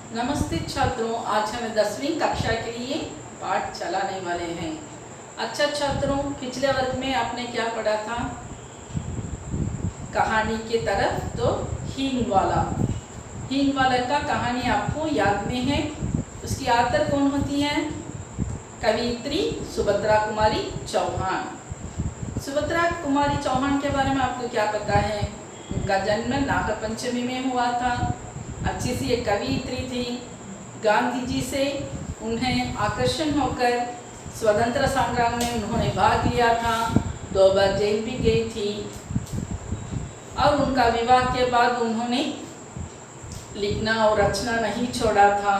नमस्ते छात्रों, आज हमें 10वीं कक्षा के लिए पाठ चलाने वाले हैं। अच्छा छात्रों, पिछले वर्ग में आपने क्या पढ़ा था? कहानी के तरफ तो हींग वाला का कहानी आपको याद में है। उसकी आतर कौन होती है? कवियत्री सुभद्रा कुमारी चौहान। सुभद्रा कुमारी चौहान के बारे में आपको क्या पता है? उनका जन्म नाग पंचमी में हुआ था। अच्छी सी एक कवियत्री थी। गांधी जी से उन्हें आकर्षण होकर स्वतंत्र संग्राम में उन्होंने भाग लिया था। 2 बार जेल भी गई थी और उनका विवाह के बाद उन्होंने लिखना और रचना नहीं छोड़ा था।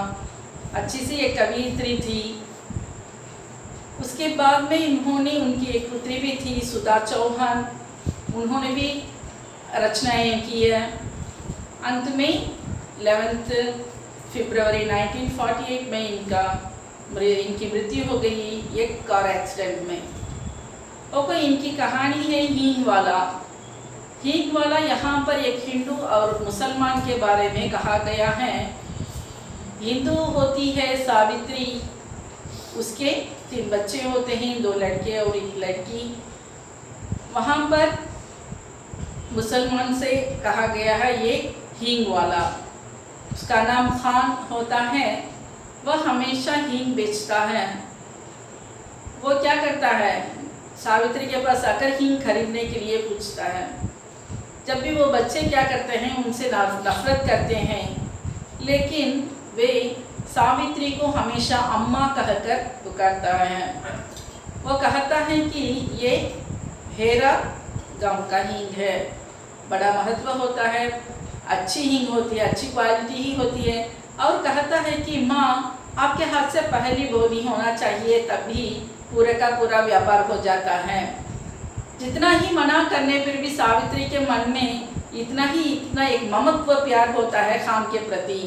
अच्छी सी एक कवियत्री थी। उसके बाद में उन्होंने उनकी एक पुत्री भी थी सुधा चौहान, उन्होंने भी रचनाएं की है। अंत में 11 फरवरी 1948 में इनकी मृत्यु हो गई एक कार एक्सीडेंट में। और इनकी कहानी है हींग वाला। यहाँ पर एक हिंदू और मुसलमान के बारे में कहा गया है। हिंदू होती है सावित्री, उसके 3 बच्चे होते हैं, 2 लड़के और 1 लड़की। वहाँ पर मुसलमान से कहा गया है ये हींग वाला, उसका नाम खान होता है। वह हमेशा हींग बेचता है। वो क्या करता है, सावित्री के पास आकर हींग खरीदने के लिए पूछता है। जब भी वो बच्चे क्या करते हैं, उनसे नफरत करते हैं, लेकिन वे सावित्री को हमेशा अम्मा कहकर पुकारता है। वो कहता है कि ये हेरा गांव का हींग है, बड़ा महत्व होता है, अच्छी हींग होती है, अच्छी क्वालिटी ही होती है। और कहता है कि माँ, आपके हाथ से पहली बोनी होना चाहिए, तभी पूरे का पूरा व्यापार हो जाता है। जितना ही मना करने पर भी सावित्री के मन में इतना एक ममत्व प्यार होता है खान के प्रति।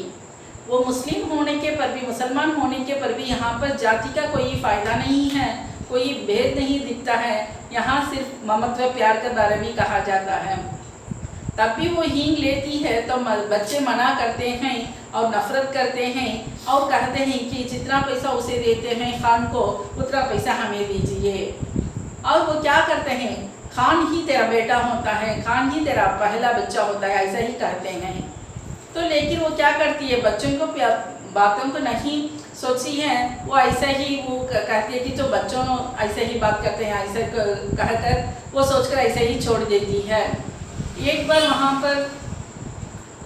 वो मुस्लिम होने के पर भी, मुसलमान होने के पर भी यहाँ पर जाति का कोई फायदा नहीं है, कोई भेद नहीं दिखता है। यहाँ सिर्फ ममत्व प्यार के बारे में कहा जाता है। तब भी वो हींग लेती है तो बच्चे मना करते हैं और नफरत करते हैं और कहते हैं कि जितना पैसा उसे देते हैं खान को, उतना पैसा हमें दीजिए। और वो क्या करते हैं, खान ही तेरा बेटा होता है, खान ही तेरा पहला बच्चा होता है, ऐसा ही कहते हैं। तो लेकिन वो क्या करती है, बच्चों को बातों को नहीं सोचती है, वो ऐसा ही वो कहती है कि जो बच्चों ऐसे ही बात करते हैं, ऐसे कहकर वो सोचकर ऐसे ही छोड़ देती है। एक बार वहाँ पर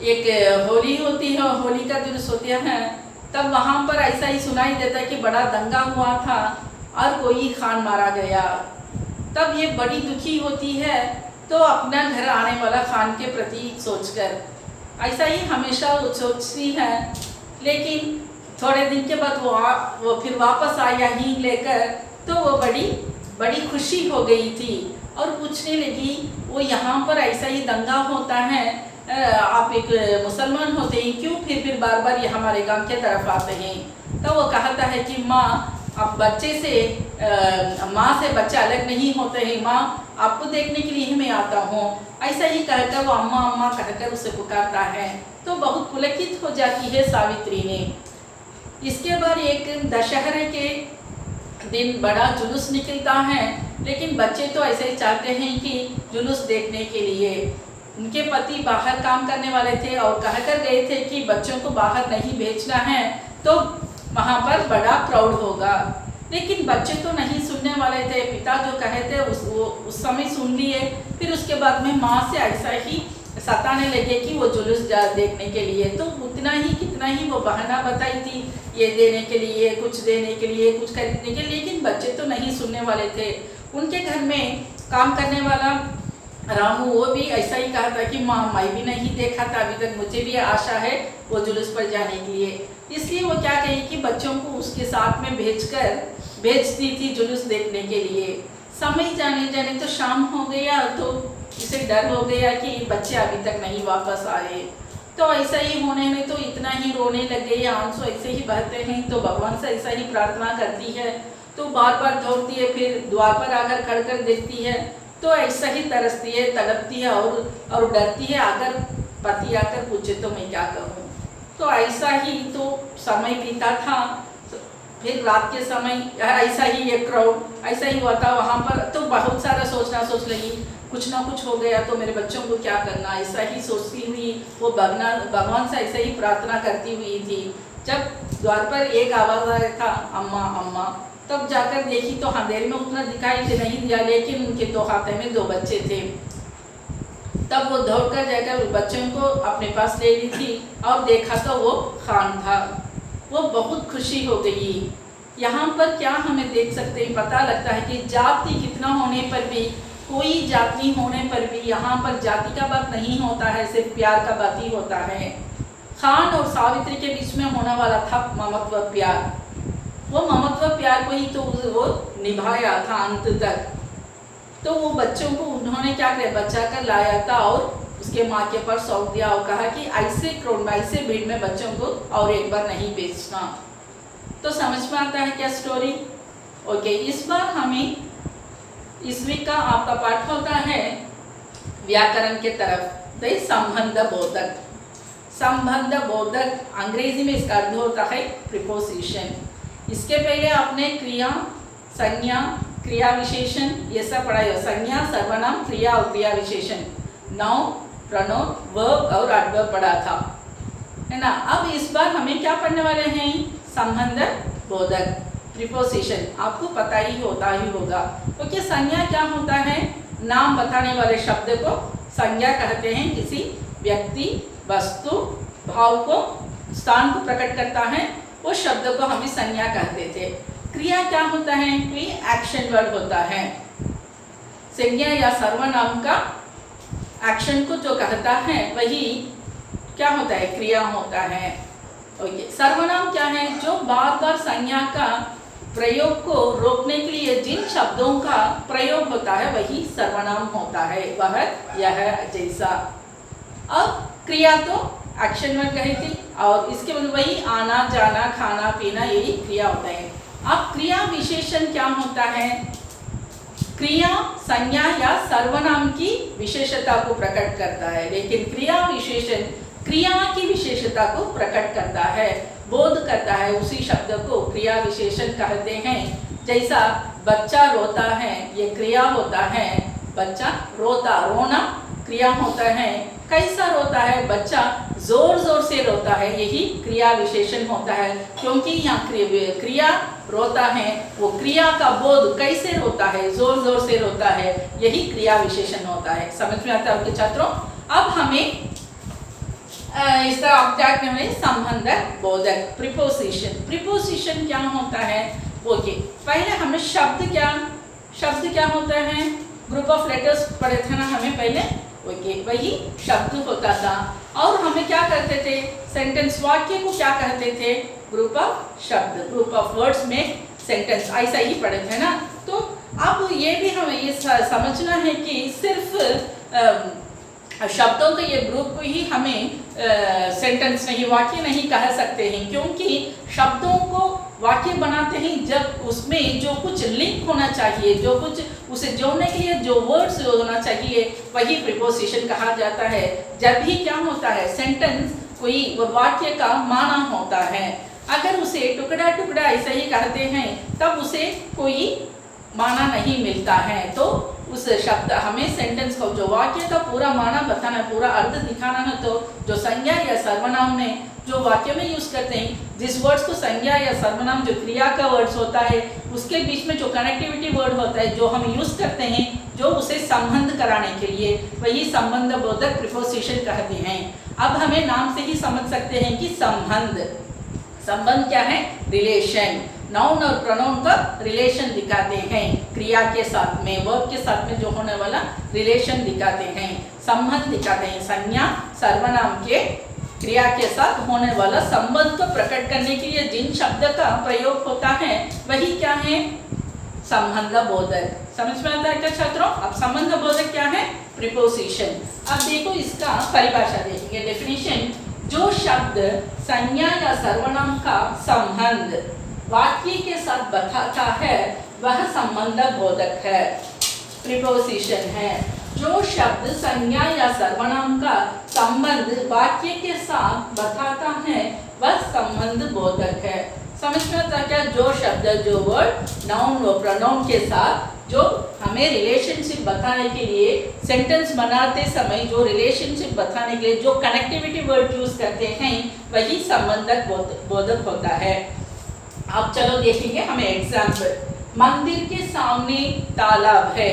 एक होली होती है, होली का जुलूस होता है, तब वहाँ पर ऐसा ही सुनाई देता है कि बड़ा दंगा हुआ था और कोई खान मारा गया। तब ये बड़ी दुखी होती है, तो अपना घर आने वाला खान के प्रति सोचकर ऐसा ही हमेशा वो सोचती है। लेकिन थोड़े दिन के बाद वो फिर वापस आया हींग लेकर, तो वो बड़ी खुशी हो गई थी और पूछने लगी, वो यहाँ पर ऐसा ही दंगा होता है, आप एक मुसलमान होते हैं, क्यों फिर बार बार ये हमारे गांव के तरफ आते हैं? तो वो कहता है कि माँ, अब बच्चे से माँ से बच्चा अलग नहीं होते हैं, माँ आपको देखने के लिए मैं आता हूँ। ऐसा ही कहकर वो अम्मा अम्मा कहकर उसे पुकारता है। तो बहुत पुलकित हो जाती है सावित्री ने। इसके बाद एक दशहरे के दिन बड़ा जुलूस निकलता है, लेकिन बच्चे तो ऐसे ही चाहते हैं कि जुलूस देखने के लिए। उनके पति बाहर काम करने वाले थे और कहकर गए थे कि बच्चों को बाहर नहीं भेजना है, तो वहाँ पर बड़ा क्राउड होगा। लेकिन बच्चे तो नहीं सुनने वाले थे। पिता जो कहे थे उस समय सुन लिए। फिर उसके बाद में माँ से ऐसा ही सताने लगे कि वो जुलूस देखने के लिए। तो कितना ही वो बहाना बताई थी, ये देने के लिए, कुछ देने के लिए, कुछ खरीदने के लिए, लेकिन बच्चे तो नहीं सुनने वाले थे। उनके घर में काम करने वाला रामू, वो भी ऐसा ही कहा था कि माँ, मैं भी नहीं देखा था अभी तक, मुझे भी आशा है वो जुलूस पर जाने के लिए। इसलिए वो क्या कही कि बच्चों को उसके साथ में भेजती थी जुलूस देखने के लिए। समय जाने तो शाम हो गया, तो इसे डर हो गया कि बच्चे अभी तक नहीं वापस आए। तो ऐसा ही होने में तो इतना ही रोने लग गई, आंसू ऐसे ही बहते हैं। तो भगवान से ऐसा ही प्रार्थना करती है, तो बार बार दौड़ती है, फिर द्वार पर आकर खड़ कर देखती है, तो ऐसा ही तरसती है, तड़पती है और डरती है, अगर पति आकर पूछे तो मैं क्या कहूँ। तो ऐसा ही तो समय बीता था। फिर रात के समय ऐसा ही एक क्राउड ऐसा ही हुआ था वहाँ पर, तो बहुत सारा सोच लगी कुछ ना कुछ हो गया तो मेरे बच्चों को क्या करना, ऐसा ही सोचती हुई वो भगवान से ऐसे ही प्रार्थना करती हुई थी। जब द्वार पर एक आवाज़ आया था, अम्मा अम्मा, तब जाकर देखी तो अंधेरे में उतना दिखाई नहीं दिया, लेकिन उनके दो हाथों में 2 बच्चे थे। तब वो दौड़कर जाकर बच्चों को अपने पास ले ली थी और देखा तो वो खान था। वो बहुत खुशी हो गई। यहाँ पर क्या हमें देख सकते हैं, पता लगता है कि जाति कितना होने पर भी, कोई जाति होने पर भी यहाँ पर जाति का बात नहीं होता है, सिर्फ प्यार का बात ही होता है। खान और सावित्री के बीच में होने वाला था ममत्व प्यार। वो ममत्व प्यार को ही तो वो निभाया था अंत तक। तो वो बच्चों को उन्होंने क्या किया, बचा कर लाया था और उसके माँ के पास सौंप दिया और कहा कि ऐसे क्राउड में, ऐसे भीड़ में बच्चों को और एक बार नहीं बेचना। तो समझ में आता है क्या स्टोरी? ओके, इस बार हमें इस वीक का आपका पाठ होता है व्याकरण के तरफ, तो संबंध बोधक। संबंध बोधक अंग्रेजी में इसका अर्थ होता है प्रीपोजिशन। इसके पहले आपने क्रिया, संज्ञा, क्रिया विशेषण ये सब पढ़ाई हो। संज्ञा, सर्वनाम, क्रिया और क्रिया विशेषण, नाउन, प्रोनाउन, वर्ब और एडवर्ब पढ़ा था, है ना। अब इस बार हमें क्या पढ़ने वाले हैं? संबंध बोधक, प्रीपोजिशन। आपको पता ही होगा। ओके, संज्ञा क्या होता है? नाम बताने वाले शब्द को संज्ञा कहते हैं। किसी व्यक्ति, वस्तु, भाव को, स्थान को प्रकट करता है, उस शब्द को हमें संज्ञा कहते थे। क्रिया क्या होता है? कोई एक्शन वर्ड होता है। संज्ञा या सर्वनाम का एक्शन को जो कहता है वही क्या होता है? क्रिया होता है। ओके, सर्वनाम क्या है? जो बार बार संज्ञा का प्रयोग को रोकने के लिए जिन शब्दों का प्रयोग होता है वही सर्वनाम होता है, वह, यह, जैसा। अब क्रिया तो एक्शन वर्ड कही थी और इसके बाद वही आना, जाना, खाना, पीना, यही क्रिया होता है। अब क्रिया विशेषण क्या होता है? क्रिया संज्ञा या सर्वनाम की विशेषता को प्रकट करता है, लेकिन क्रिया विशेषण क्रिया की विशेषता को प्रकट करता है, बोध करता है। उसी शब्द को क्रिया विशेषण कहते हैं। जैसा बच्चा रोता है, ये क्रिया होता है। बच्चा रोता, रोना क्रिया होता है। कैसा रोता है? बच्चा जोर जोर से रोता है, यही क्रिया विशेषण होता है। क्योंकि यहाँ क्रिया रोता है, वो क्रिया का बोध कैसे रोता है, जोर जोर से रोता है, यही क्रिया विशेषण होता है। समझ में आता है आपके छात्रों? अब हमें इस तरह ऑब्जेक्ट में संबंध बोधक, प्रीपोजिशन। प्रीपोजिशन क्या होता है? ओके, पहले हमें शब्द क्या होता है? ग्रुप ऑफ लेटर्स पढ़े थे ना हमें पहले। ओके, वही शब्द होता था। और हमें क्या करते थे? सेंटेंस, वाक्य को क्या कहते थे? ग्रुप ऑफ शब्द, ग्रुप ऑफ वर्ड्स में सेंटेंस, ऐसा ही पढ़े थे ना। तो अब ये भी हमें ये समझना है कि सिर्फ शब्दों के ये ग्रुप को ही हमें सेंटेंस नहीं, वाक्य नहीं कह सकते हैं, क्योंकि शब्दों को वाक्य बनाते हैं जब उसमें जो कुछ लिंक होना चाहिए, जो कुछ उसे जोड़ने के लिए जो वर्ड्स होना चाहिए, वही प्रीपोजिशन कहा जाता है। जब भी क्या होता है? सेंटेंस कोई वाक्य का माना होता है। अगर उसे टुकड़ा टुकड़ा ऐसा ही कहते हैं तब उसे कोई माना नहीं मिलता है। तो उस शब्द हमें सेंटेंस को, जो वाक्य का पूरा माना बताना, पूरा अर्थ दिखाना है, तो जो संज्ञा या सर्वनाम में जो वाक्य में यूज करते हैं, जिस वर्ड्स को संज्ञा या सर्वनाम जो क्रिया का वर्ड्स होता है, उसके बीच में जो कनेक्टिविटी वर्ड होता है जो हम यूज करते हैं, जो उसे संबंध कराने के लिए, वही संबंध बोधक प्रीपोजिशन कहते हैं। अब हमें नाम से ही समझ सकते हैं कि संबंध क्या है? रिलेशन। नाउन और प्रोनाउन का रिलेशन दिखाते हैं, क्रिया के साथ में, वर्ब के साथ में जो होने वाला रिलेशन दिखाते हैं, संबंध दिखाते हैं। संज्ञा सर्वनाम के क्रिया के साथ होने वाला संबंध को प्रकट करने के लिए जिन शब्द का प्रयोग होता है वही क्या है? संबंध बोधक। समझ में आता है क्या छात्रों? अब संबंध बोधक क्या है? प्रीपोजिशन। अब देखो इसका परिभाषा देखेंगे, डेफिनेशन। जो शब्द संज्ञा या सर्वनाम का संबंध वाक्य के साथ बताता है वह संबंध बोधक है, प्रीपोजिशन है। जो शब्द संज्ञा या सर्वनाम का संबंध वाक्य के साथ बताता है वह संबंध बोधक है। समझ में आता क्या? जो शब्द, जो वर्ड नाउन व प्रोनाउन के साथ जो हमें रिलेशनशिप बताने के लिए सेंटेंस बनाते समय जो रिलेशनशिप बताने के लिए जो कनेक्टिविटी वर्ड यूज करते हैं वही संबंधक बोधक होता है। अब चलो देखेंगे हमें एग्जाम्पल। मंदिर के सामने तालाब है।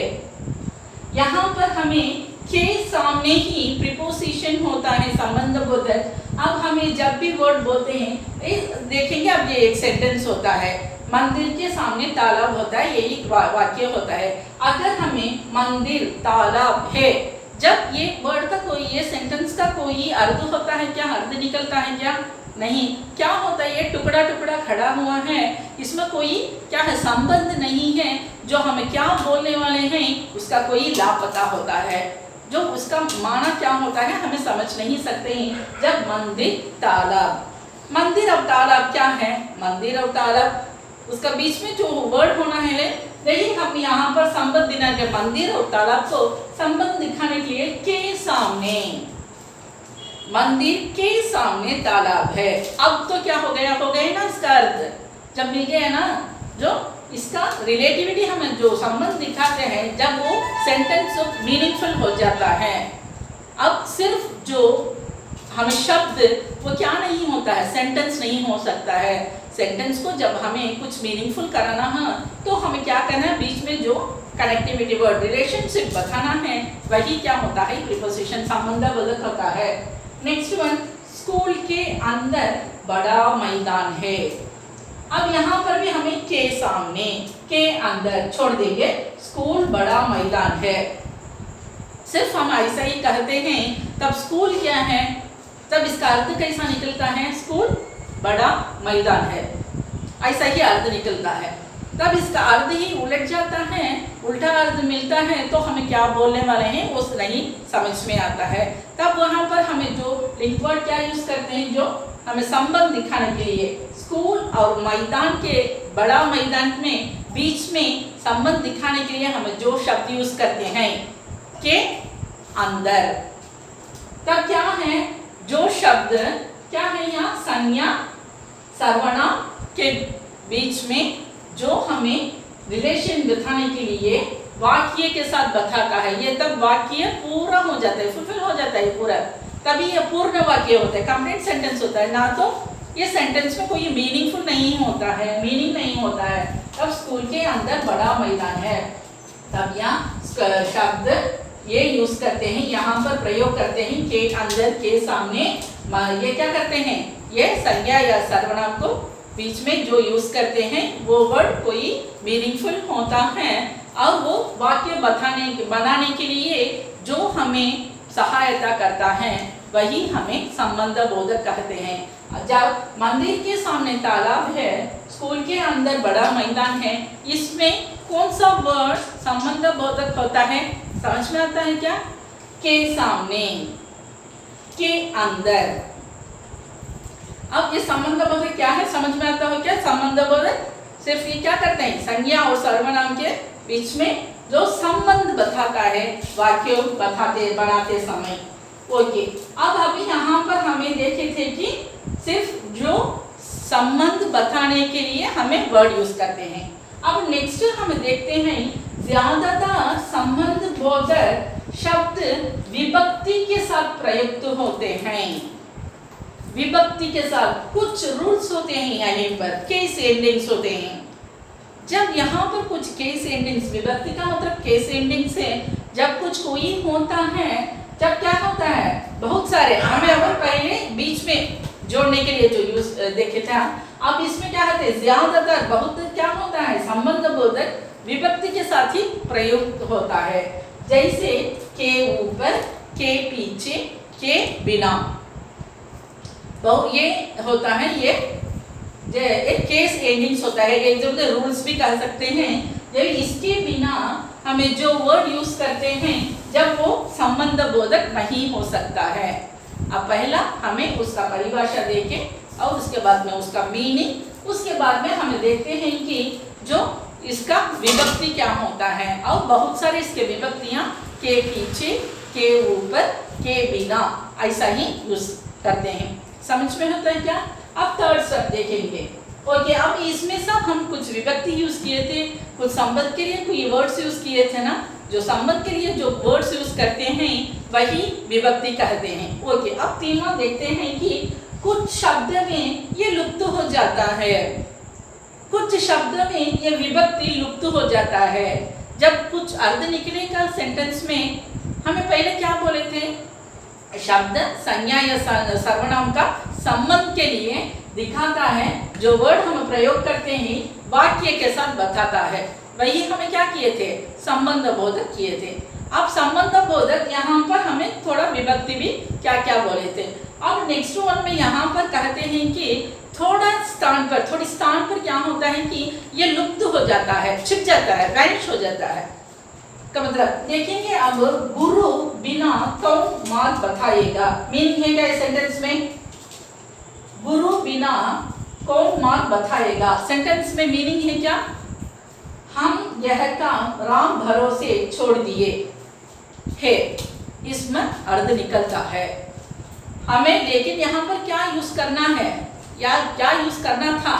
यहाँ पर हमें के सामने ही प्रीपोजिशन होता है संबंध बोधक। अब हमें जब भी वर्ड बोलते हैं देखेंगे, अब ये एक सेंटेंस होता है, मंदिर के सामने तालाब होता है, यही वाक्य होता है। अगर हमें मंदिर तालाब है, जब ये वर्ड का कोई, ये सेंटेंस का कोई अर्थ होता है क्या? अर्थ निकलता है क्या? नहीं। क्या होता है? ये टुकड़ा टुकड़ा खड़ा हुआ है, इसमें कोई क्या है? संबंध नहीं है। जो हमें क्या बोलने वाले हैं उसका कोई लापता होता है, जो उसका माना क्या होता है हमें समझ नहीं सकते हैं। जब मंदिर तालाब, मंदिर और तालाब क्या है? मंदिर और तालाब, उसका बीच में जो वर्ड होना है, लेकिन हम यहाँ पर संबंध देना है। मंदिर और तालाब को संबंध दिखाने के लिए के सामने, मंदिर के सामने तालाब है। अब तो क्या हो गया? हो गया ना इसका अर्थ, जब मिल गया ना, जो इसका रिलेटिविटी हमें जो संबंध दिखाते हैं, जब वो सेंटेंस मीनिंगफुल हो जाता है। अब सिर्फ जो हमें शब्द वो क्या नहीं होता है? सेंटेंस नहीं हो सकता है। सेंटेंस को जब हमें कुछ मीनिंगफुल कराना है तो हमें क्या करना है? बीच में जो कनेक्टिविटी वर्ड रिलेशनशिप बताना है वही क्या होता है? प्रीपोजिशन, संबंधबोधक होता है। नेक्स्ट वन, स्कूल के अंदर बड़ा मैदान है। अब यहाँ पर भी हमें के सामने, के अंदर छोड़ देंगे, स्कूल बड़ा मैदान है। सिर्फ हम ऐसा ही कहते हैं, तब स्कूल क्या है? तब इसका अर्थ कैसा निकलता है? स्कूल बड़ा मैदान है, ऐसा ही अर्थ निकलता है। तब इसका अर्थ ही उलट जाता है, उल्टा अर्थ मिलता है, तो हमें क्या बोलने वाले हैं वो नहीं समझ में आता है। तब वहाँ पर हमें जो लिंक वर्ड क्या यूज करते हैं, जो हमें संबंध दिखाने के लिए, स्कूल और मैदान के, बड़ा मैदान में बीच में संबंध दिखाने के लिए हमें जो शब्द यूज करते हैं के अंदर। तब क्या है? जो शब्द क्या है? यहाँ संज्ञा सर्वनाम के बीच में जो हमें रिलेशन दिखाने के लिए वाक्य के साथ बताता है, ये तब वाक्य पूरा हो जाता है, फुलफिल हो जाता है पूरा, तभी ये पूर्ण वाक्य होता है, कंप्लीट सेंटेंस होता है। ना तो ये सेंटेंस में कोई मीनिंगफुल नहीं होता है, मीनिंग नहीं होता है। तब स्कूल के अंदर बड़ा मैदान है, तब यहाँ शब्द ये यूज करते हैं, यहाँ पर प्रयोग करते हैं के अंदर, के सामने। ये क्या करते हैं? ये संज्ञा या सर्वनाम को बीच में जो यूज करते हैं वो वर्ड कोई मीनिंगफुल होता है और वो वाक्य बनाने के लिए जो हमें सहायता करता है वही हमें संबंध बोधक कहते हैं। जब मंदिर के सामने तालाब है, स्कूल के अंदर बड़ा मैदान है, इसमें कौन सा वर्ड संबंध बोधक होता है? समझ में आता है क्या? के सामने, के अंदर। अब ये संबंध बोधक क्या है? समझ में आता हो क्या? संबंध बोधक सिर्फ ये क्या करते हैं? संज्ञा और सर्वनाम के बीच में जो संबंध बताता है वाक्य बनाते समय। ओके, अब अभी यहाँ पर हमें देखे थे कि सिर्फ जो संबंध बताने के लिए हमें वर्ड यूज करते हैं। अब नेक्स्ट हम देखते हैं, ज्यादातर संबंध बोधक शब्द विभक्ति के साथ प्रयुक्त होते हैं। विभक्ति के साथ कुछ रूल्स होते हैं, यहाँ पर केस एंडिंग्स होते हैं। जब यहाँ पर कुछ केस एंडिंग्स, विभक्ति का मतलब केस एंडिंग से जब कुछ कोई होता है, जब क्या होता है? बहुत सारे, हमें अगर पहले बीच में जोड़ने के लिए जो यूज देखे थे, अब इसमें क्या होते हैं? ज्यादातर, बहुत क्या होता है? संबंध बोधक विभक्ति के साथ ही प्रयुक्त होता है। जैसे के ऊपर, के पीछे, के बिना, तो ये होता है, ये एक केस एंडिंग्स होता है, एक जो रूल्स भी कह सकते हैं। जब इसके बिना हमें जो वर्ड यूज करते हैं जब वो संबंध बोधक नहीं हो सकता है। अब पहला हमें उसका परिभाषा देके और उसके बाद में उसका मीनिंग, उसके बाद में हमें देखते हैं कि जो इसका विभक्ति क्या होता है। और बहुत सारे इसके विभक्तियां के पीछे, के ऊपर, के बिना, ऐसा ही यूज करते हैं। समझ में होता है क्या? अब थर्ड स्टेप देखेंगे। ओके, अब इसमें सब हम कुछ विभक्ति यूज किए थे, कुछ संबंध के लिए कोई वर्ड्स यूज किए थे ना। जो संबंध के लिए जो वर्ड्स यूज करते हैं वही विभक्ति कहते हैं। ओके, अब तीनों देखते हैं कि कुछ शब्द में ये लुप्त हो जाता है, कुछ शब्द में ये विभक्ति लुप्त हो जाता है। जब कुछ अर्थ निकलेगा सेंटेंस में, हमें पहले क्या बोले थे? शब्द संज्ञा या सर्वनाम का संबंध के लिए दिखाता है, जो वर्ड हम प्रयोग करते हैं वाक्य के साथ बताता है, वही हमें क्या किए थे? संबंध बोधक किए थे। अब संबंध बोधक यहाँ पर हमें थोड़ा विभक्ति भी क्या क्या बोले थे। अब नेक्स्ट वन में यहाँ पर कहते हैं कि थोड़ी स्थान पर क्या होता है कि ये लुप्त हो जाता है, छिप जाता है, वैनिश हो जाता है। का मतलब देखेंगे अब, गुरु बिना कौन मार्ग बताएगा। मीनिंग है क्या इस सेंटेंस में? गुरु बिना कौन मार्ग बताएगा। सेंटेंस में मीनिंग है क्या? हम यह काम राम भरोसे छोड़ दिए है, इसमें अर्थ निकलता है हमें। लेकिन यहाँ पर क्या यूज करना है या क्या यूज करना था?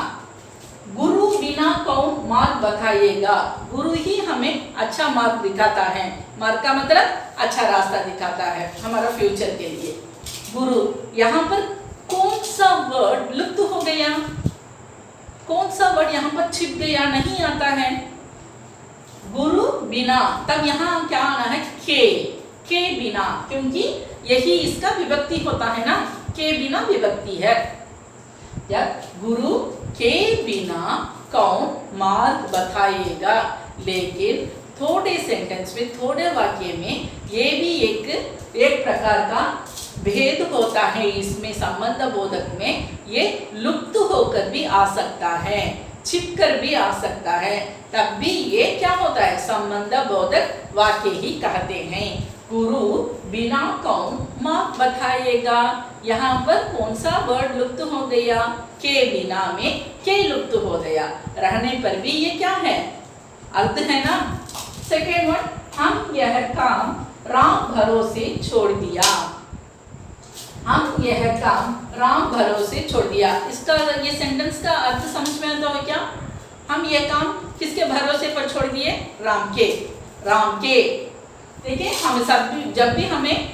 गुरु बिना कौन मार्ग बताएगा। गुरु ही हमें अच्छा मार्ग दिखाता है। मार्ग का मतलब अच्छा रास्ता दिखाता है हमारा फ्यूचर के लिए। गुरु, यहाँ पर कौन सा वर्ड लुप्त हो गया? कौन सा वर्ड यहाँ पर छिप गया, नहीं आता है? गुरु बिना, तब यहाँ क्या आना है? के बिना, क्योंकि यही इसका विभक्ति होता है ना, के बिना विभक्ति है। जब गुरु के बिना कौन मार्ग बताएगा। लेकिन थोड़े सेंटेंस में, थोड़े वाक्य में ये भी एक प्रकार का भेद होता है। इसमें संबंध बोधक में ये लुप्त होकर भी आ सकता है, छिप कर भी आ सकता है, तब भी ये क्या होता है? संबंध बोधक वाक्य ही कहते हैं। गुरु बिना कौन मार्ग बताएगा। यहाँ पर कौन सा वर्ड लुप्त हो गया? के बिना में के लुप्त हो गया। रहने पर भी ये क्या है? अर्थ है ना। सेकेंड वर्ड, हम यह काम राम भरोसे छोड़ दिया। हम यह काम राम भरोसे छोड़ दिया। इसका ये सेंटेंस का अर्थ समझ में आता है क्या? हम ये काम किसके भरोसे पर छोड़ दिए? राम के। देखिए, हम सब जब भी हमें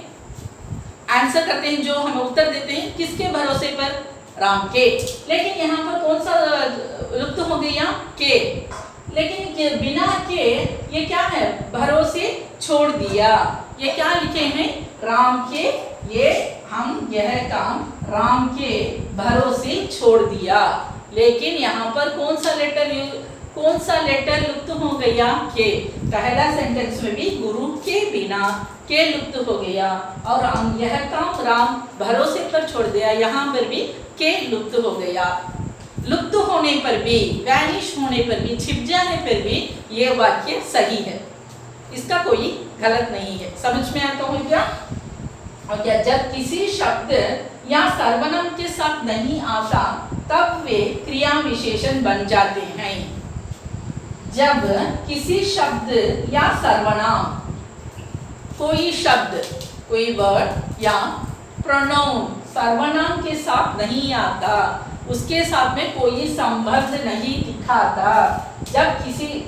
आंसर करते हैं, जो हमें उत्तर देते हैं, किसके भरोसे पर? राम के। लेकिन यहाँ पर कौन सा लुप्त हो गया? के। लेकिन बिना के ये क्या है? भरोसे छोड़ दिया। ये क्या लिखे हैं? राम के। ये हम यह काम राम के भरोसे छोड़ दिया। लेकिन यहाँ पर कौन सा लेटर लुप्त हो गया? के। पहला सेंटेंस में भी गुरु के बिना के लुप्त हो गया, और हम यह काम राम भरोसे पर छोड़ दिया, यहाँ पर भी के लुप्त हो गया। लुप्त होने पर भी, वैनिश होने पर भी, छिप जाने पर भी ये वाक्य सही है, इसका कोई गलत नहीं है। समझ में आता हो क्या? और क्या, जब किसी शब्द या सर्वनाम के साथ नहीं आता तब वे क्रिया विशेषण बन जाते हैं। जब किसी शब्द या सर्वनाम, कोई शब्द, कोई वर्ड या प्रोनाउन सर्वनाम के साथ नहीं आता, उसके साथ में कोई संबंध नहीं दिखाता,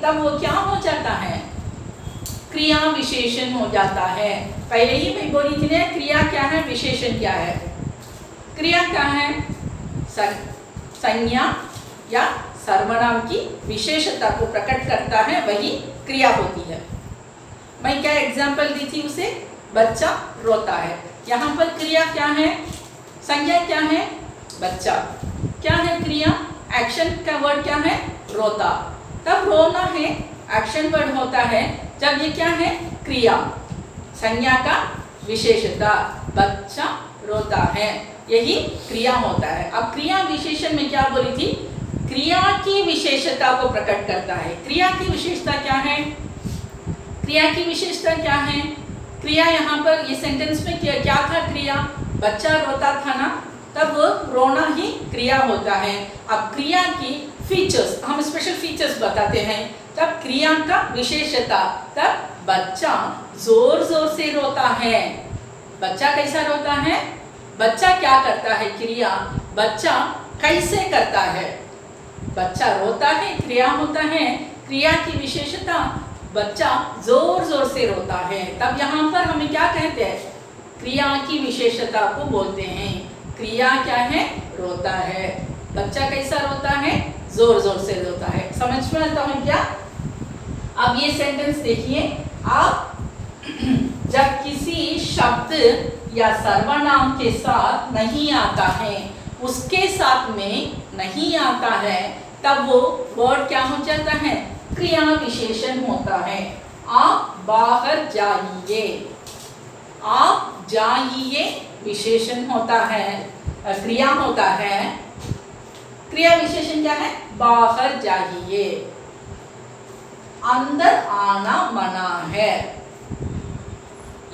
तब वो क्या हो जाता है? क्रिया विशेषण हो जाता है। पहले ही मैं बोली थी ना, क्रिया क्या है, विशेषण क्या है? क्रिया क्या है? संज्ञा या सर्वनाम की विशेषता को प्रकट करता है, वही क्रिया होती है। मैं क्या एग्जाम्पल दी थी उसे? बच्चा रोता है। यहाँ पर क्रिया क्या है? संज्ञा क्या है? बच्चा। क्या है क्रिया? एक्शन का वर्ड क्या है? रोता। तब रोना है एक्शन वर्ड होता है, जब ये क्या है? क्रिया, संज्ञा का विशेषता, बच्चा रोता है, यही क्रिया होता है। अब क्रिया विशेषण में क्या बोली थी? क्रिया की विशेषता को प्रकट करता है। क्रिया की विशेषता क्या है? क्रिया की विशेषता क्या है? क्रिया यहाँ पर ये सेंटेंस में क्या था? क्रिया, बच्चा रोता था ना, तब रोना ही क्रिया होता है। अब क्रिया की फीचर्स, हम स्पेशल फीचर्स बताते हैं। तब क्रिया का विशेषता, तब बच्चा जोर जोर से रोता है, बच्चा कैसा रोता है? बच्चा क्या करता है क्रिया, बच्चा कैसे करता है? बच्चा रोता है, क्रिया होता है, क्रिया की विशेषता बच्चा जोर जोर से रोता है। तब यहाँ पर हमें क्या कहते हैं? क्रिया की विशेषता को बोलते हैं। क्रिया क्या है? रोता है। बच्चा कैसा रोता है? जोर जोर से रोता है। समझ में आता है क्या? अब ये सेंटेंस देखिए आप। जब किसी शब्द या सर्वनाम के साथ नहीं आता है, उसके साथ में नहीं आता है, तब वो वर्ड क्या हो जाता है? क्रिया विशेषण होता है। आप बाहर जाइए, आप जाइए विशेषण होता है, क्रिया होता है। क्रिया विशेषण क्या है? बाहर जाइए। अंदर आना मना है।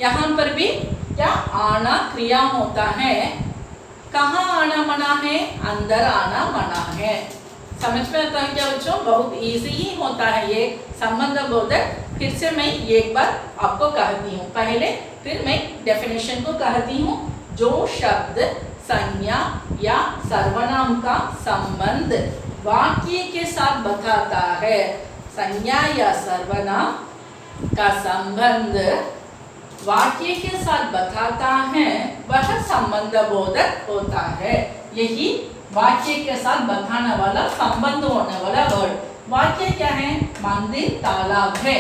यहाँ पर भी क्या? आना क्रिया होता है। कहाँ आना मना है? अंदर आना मना है। समझ में आता है क्या बच्चों? बहुत इजी ही होता है ये संबंध बोधक। फिर से मैं एक बार आपको कहती हूँ, पहले फिर मैं डेफिनेशन को कहती हूँ। जो शब्द संज्ञा या सर्वनाम का संबंध वाक्य के साथ बताता है, संज्ञा या सर्वनाम का संबंध वाक्य के साथ बताता है, वह संबंध बोधक होता है। यही वाक्य के साथ बताने वाला, संबंध होने वाला वर्ड। वाक्य क्या है? मंदिर तालाब है।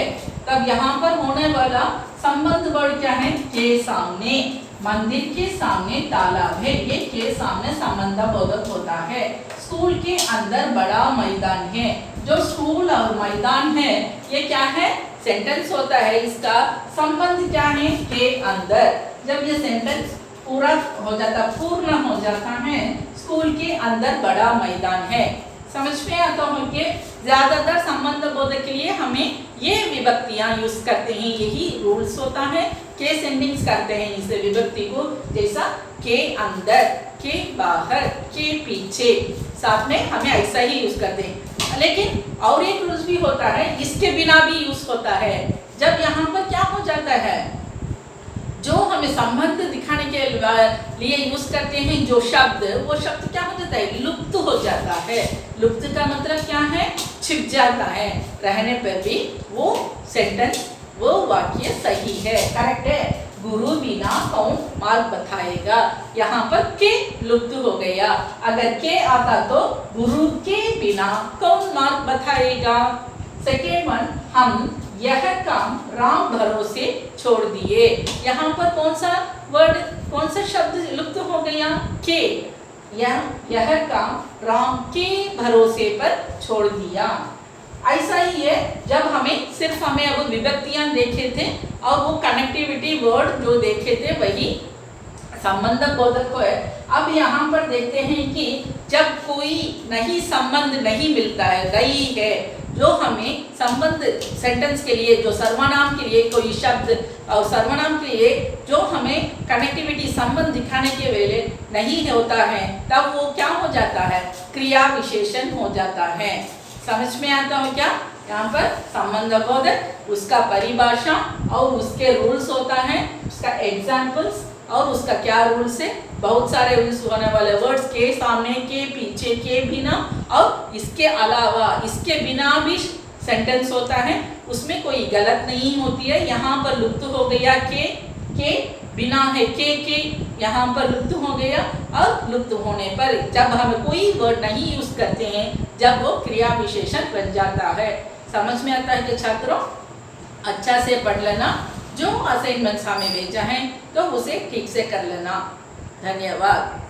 तब यहाँ पर होने वाला संबंध वर्ड क्या है? के सामने, मंदिर के सामने तालाब है, ये के सामने संबंध बोधक होता है। स्कूल के अंदर बड़ा मैदान है। जो स्कूल और मैदान है ये क्या है? सेंटेंस होता है। इसका संबंध क्या है? के अंदर। जब ये सेंटेंस पूरा हो जाता, पूर्ण हो जाता है, स्कूल के अंदर बड़ा मैदान है। समझ में आता हो कि ज्यादातर संबंध बोधक के लिए हमें ये विभक्तियां यूज करते हैं, यही रूल्स होता है। के सेंडिंग्स करते हैं इस विभक्ति को, जैसा के अंदर, के बाहर, के पीछे, साथ में हमें ऐसा ही यूज करते हैं। लेकिन और एक रूल्स भी होता है, इसके बिना भी यूज होता है। जब यहाँ पर क्या हो जाता है? जो हमें संबंध दिखाने के लिए यूज करते हैं जो शब्द, वो शब्द क्या हो जाता है? लुप्त हो जाता है। लुप्त का मतलब क्या है? छिप जाता है। रहने पर भी वो सेंटेंस, वो वाक्य सही है, करेक्ट है। गुरु बिना कौन मार्ग बताएगा? यहाँ पर के लुप्त हो गया। अगर के आता तो गुरु के बिना कौन मार्ग बताएगा? सेकेंड वन, हम यह काम राम भरोसे छोड़ दिए। यहाँ पर कौन सा वर्ड, कौन सा शब्द लुप्त हो गया? के। यह काम राम के भरोसे पर छोड़ दिया। ऐसा ही है, जब हमें अब विभक्तियां देखे थे और वो कनेक्टिविटी वर्ड जो देखे थे वही संबंध बोधक को है। अब यहाँ पर देखते हैं कि जब कोई नहीं संबंध नहीं मिलता है, नहीं है, जो हमें संबंध सेंटेंस के लिए, जो सर्वनाम के लिए कोई शब्द और सर्वनाम के लिए जो हमें कनेक्टिविटी संबंध दिखाने के वेले नहीं होता है, तब वो क्या हो जाता है? क्रिया विशेषण हो जाता है। समझ में आता हो क्या? यहाँ पर संबंध बोधक, उसका परिभाषा और उसके रूल्स होता है, उसका एग्जाम्पल्स और उसका क्या रूल्स है। बहुत सारे रूल्स होने वाले वर्ड्स, के सामने, के पीछे, के बिना, और इसके अलावा, इसके बिना भी सेंटेंस होता है, उसमें कोई गलत नहीं होती है। यहाँ पर लुप्त हो गया के बिना है के यहाँ पर लुप्त हो गया। और लुप्त होने पर जब हम कोई वर्ड नहीं यूज करते हैं, जब वो क्रिया विशेषण बन जाता है। समझ में आता है कि छात्रों अच्छा से पढ़ लेना। जो असाइनमेंट्स हमें भेजा है तो उसे ठीक से कर लेना। धन्यवाद।